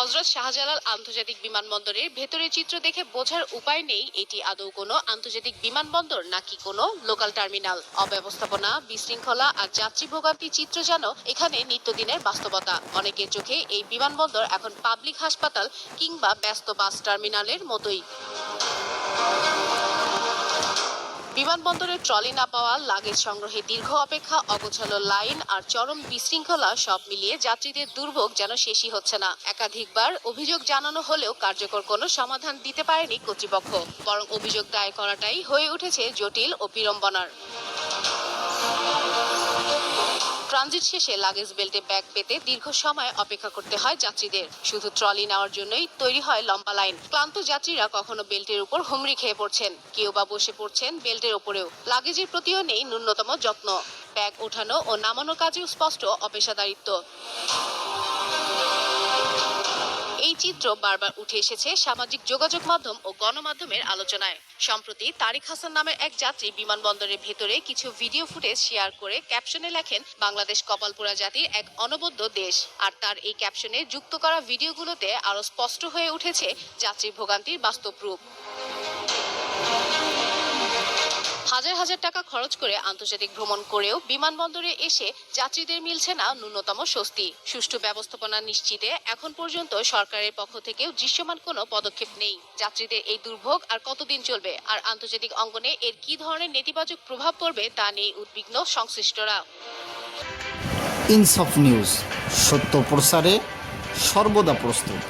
হযরত শাহজালাল আন্তর্জাতিক বিমানবন্দরের ভেতরের চিত্র দেখে বোঝার উপায় নেই এটি আদৌ কোনো আন্তর্জাতিক বিমানবন্দর নাকি কোনো লোকাল টার্মিনাল। অব্যবস্থাপনা, বিশৃঙ্খলা আর যাত্রী ভোগান্তির চিত্র যেন এখানে নিত্যদিনের বাস্তবতা। অনেকের চোখে এই বিমানবন্দর এখন পাবলিক হাসপাতাল কিংবা ব্যস্ত বাস টার্মিনালের মতোই। বিমানবন্দরের ট্রলি না পাওয়া, লাগেজ সংগ্রহে দীর্ঘ অপেক্ষা, অগোছালো লাইন আর চরম বিশৃঙ্খলা সব মিলিয়ে যাত্রীদের দুর্ভোগ যেন শেষই হচ্ছে না। একাধিকবার অভিযোগ জানানো হলেও কার্যকর কোনো সমাধান দিতে পারেনি কর্তৃপক্ষ, বরং অভিযোগ দায়ের করাটাই হয়ে উঠেছে জটিল ও বিড়ম্বনার। ট্রানজিট শেষে লাগেজ বেল্টে ব্যাগ পেতে দীর্ঘ সময় অপেক্ষা করতে হয় যাত্রীদের। শুধু ট্রলি নেওয়ার জন্যই তৈরি হয় লম্বা লাইন। ক্লান্ত যাত্রীরা কখনো বেল্টের উপর হুমড়ি খেয়ে পড়ছেন, কেউ বা বসে পড়ছেন বেল্টের ওপরেও। লাগেজের প্রতিও নেই ন্যূনতম যত্ন। ব্যাগ ওঠানো ও নামানোর কাজেও স্পষ্ট অপেশাদারিত্ব। এই চিত্র বারবার উঠে এসেছে সামাজিক যোগাযোগ মাধ্যম ও গণমাধ্যমের আলোচনায়। সম্প্রতি তারিক হাসান নামের এক যাত্রী বিমানবন্দরের ভেতরে কিছু ভিডিও ফুটেজ শেয়ার করে ক্যাপশনে লেখেন, বাংলাদেশ কপালপোড়া জাতির এক অনবদ্য দেশ। আর তার এই ক্যাপশনে যুক্ত করা ভিডিওগুলোতে আরো স্পষ্ট হয়ে উঠেছে যাত্রী ভোগান্তির বাস্তব রূপ। হাজার হাজার টাকা খরচ করে আন্তর্জাতিক ভ্রমণ করেও বিমানবন্দরে এসে যাত্রীদের মিলছে না ন্যূনতম স্বস্তি। সুষ্ঠু ব্যবস্থাপনা নিশ্চিতে এখন পর্যন্ত সরকারের পক্ষ থেকেও দৃশ্যমান কোনো পদক্ষেপ নেই। যাত্রীদের এই দুর্ভোগ আর কতদিন চলবে, আর আন্তর্জাতিক অঙ্গনে এর কী ধরনের নেতিবাচক প্রভাব পড়বে তা নিয়ে উদ্বিগ্ন সংশ্লিষ্টরা। ইনসাফ নিউজ, সত্য প্রসারে সর্বদা প্রস্তুত।